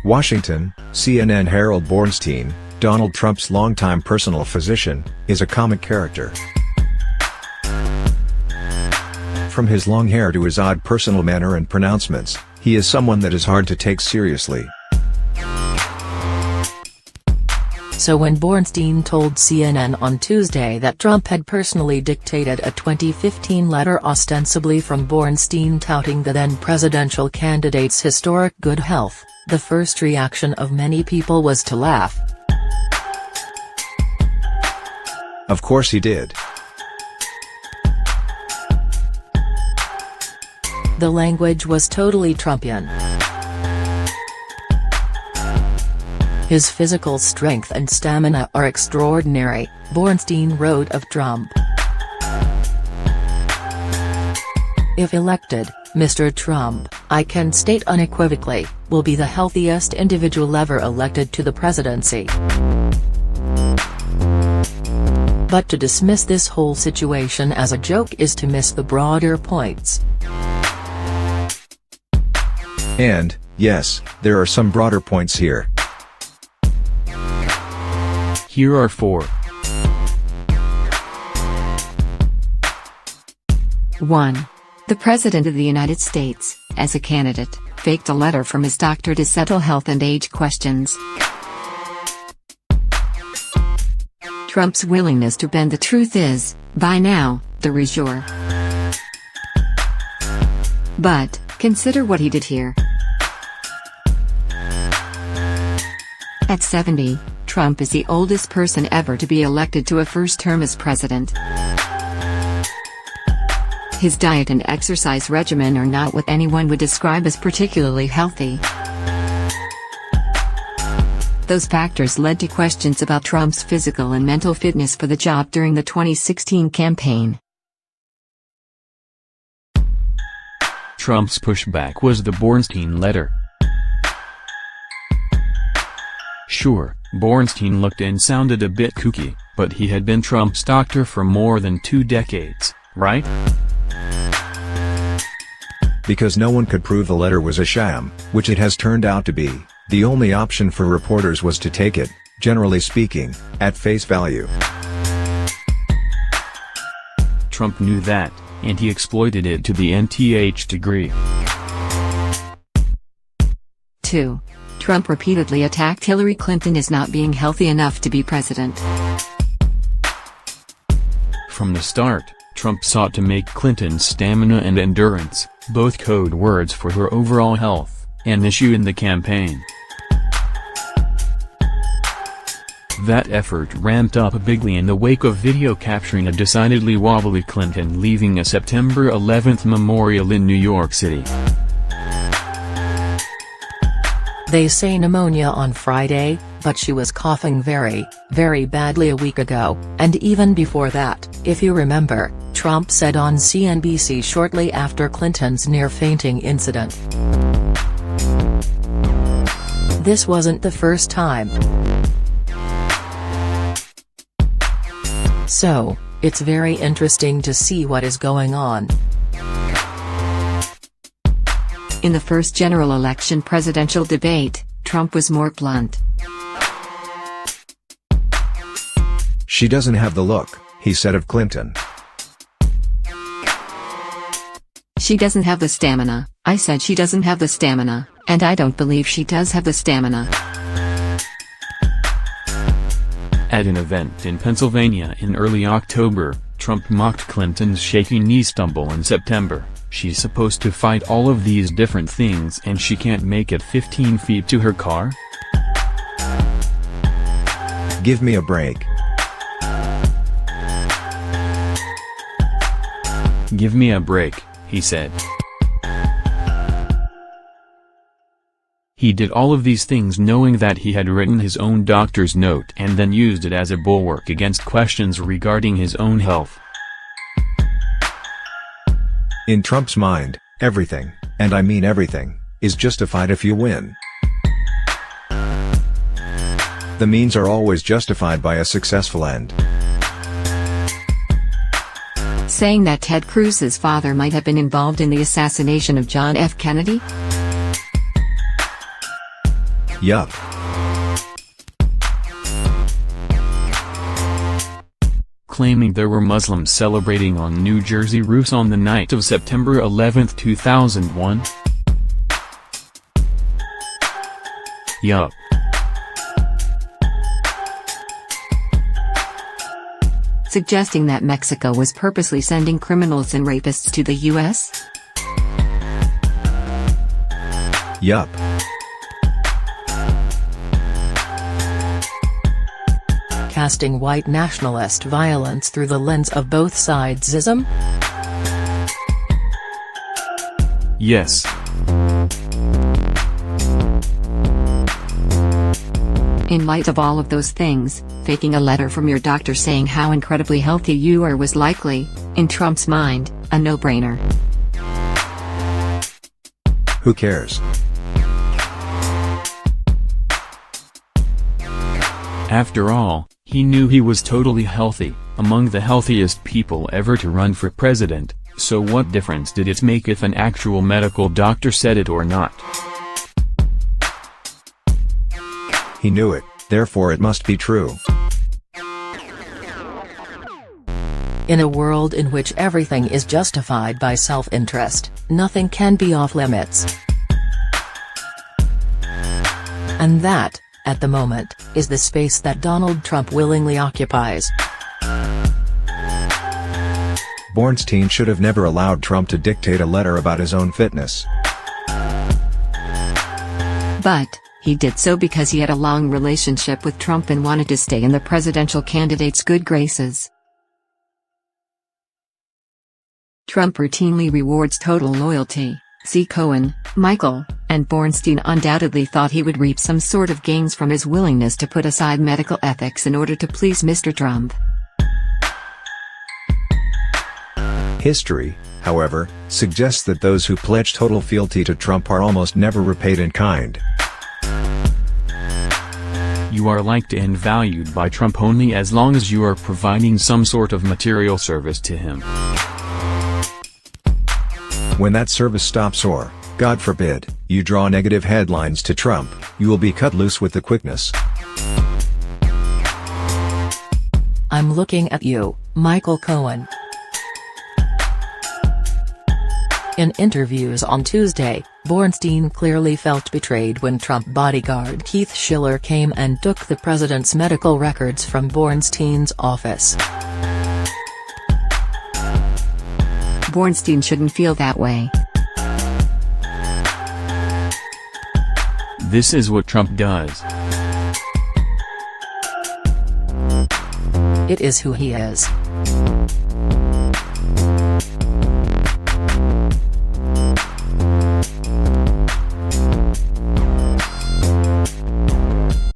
Washington, CNN Harold Bornstein, Donald Trump's longtime personal physician, is a comic character. From his long hair to his odd personal manner and pronouncements, he is someone that is hard to take seriously. So when Bornstein told CNN on Tuesday that Trump had personally dictated a 2015 letter ostensibly from Bornstein touting the then presidential candidate's historic good health, the first reaction of many people was to laugh. Of course he did. The language was totally Trumpian. His physical strength and stamina are extraordinary, Bornstein wrote of Trump. If elected, Mr. Trump, I can state unequivocally, will be the healthiest individual ever elected to the presidency. But to dismiss this whole situation as a joke is to miss the broader points. And, yes, there are some broader points here. Here are 4. 1. The President of the United States, as a candidate, faked a letter from his doctor to settle health and age questions. Trump's willingness to bend the truth is, by now, the ruse. But, consider what he did here. At 70, Trump is the oldest person ever to be elected to a first term as president. His diet and exercise regimen are not what anyone would describe as particularly healthy. Those factors led to questions about Trump's physical and mental fitness for the job during the 2016 campaign. Trump's pushback was the Bornstein letter. Sure, Bornstein looked and sounded a bit kooky, but he had been Trump's doctor for more than 2 decades, right? Because no one could prove the letter was a sham, which it has turned out to be, the only option for reporters was to take it, generally speaking, at face value. Trump knew that, and he exploited it to the nth degree. 2. Trump repeatedly attacked Hillary Clinton as not being healthy enough to be president. From the start, Trump sought to make Clinton's stamina and endurance, both code words for her overall health, an issue in the campaign. That effort ramped up bigly in the wake of video capturing a decidedly wobbly Clinton leaving a September 11th memorial in New York City. They say pneumonia on Friday, but she was coughing very, very badly a week ago, and even before that, if you remember, Trump said on CNBC shortly after Clinton's near-fainting incident. This wasn't the first time. So, it's very interesting to see what is going on. In the first general election presidential debate, Trump was more blunt. She doesn't have the look, he said of Clinton. She doesn't have the stamina. I said she doesn't have the stamina, and I don't believe she does have the stamina. At an event in Pennsylvania in early October, Trump mocked Clinton's shaky knee stumble in September. She's supposed to fight all of these different things and she can't make it 15 feet to her car? Give me a break. Give me a break, he said. He did all of these things knowing that he had written his own doctor's note and then used it as a bulwark against questions regarding his own health. In Trump's mind, everything, and I mean everything, is justified if you win. The means are always justified by a successful end. Saying that Ted Cruz's father might have been involved in the assassination of John F. Kennedy? Yup. Claiming there were Muslims celebrating on New Jersey roofs on the night of September 11, 2001. Yup. Suggesting that Mexico was purposely sending criminals and rapists to the U.S.? Yup. Casting white nationalist violence through the lens of both sidesism? Yes. In light of all of those things, faking a letter from your doctor saying how incredibly healthy you are was likely, in Trump's mind, a no-brainer. Who cares? After all, he knew he was totally healthy, among the healthiest people ever to run for president, so what difference did it make if an actual medical doctor said it or not? He knew it, therefore it must be true. In a world in which everything is justified by self-interest, nothing can be off-limits. And that, at the moment, is the space that Donald Trump willingly occupies. Bornstein should have never allowed Trump to dictate a letter about his own fitness. But he did so because he had a long relationship with Trump and wanted to stay in the presidential candidate's good graces. Trump routinely rewards total loyalty. C. Cohen, Michael, and Bornstein undoubtedly thought he would reap some sort of gains from his willingness to put aside medical ethics in order to please Mr. Trump. History, however, suggests that those who pledge total fealty to Trump are almost never repaid in kind. You are liked and valued by Trump only as long as you are providing some sort of material service to him. When that service stops or, God forbid, you draw negative headlines to Trump, you will be cut loose with the quickness. I'm looking at you, Michael Cohen. In interviews on Tuesday, Bornstein clearly felt betrayed when Trump bodyguard Keith Schiller came and took the president's medical records from Bornstein's office. Bornstein shouldn't feel that way. This is what Trump does. It is who he is.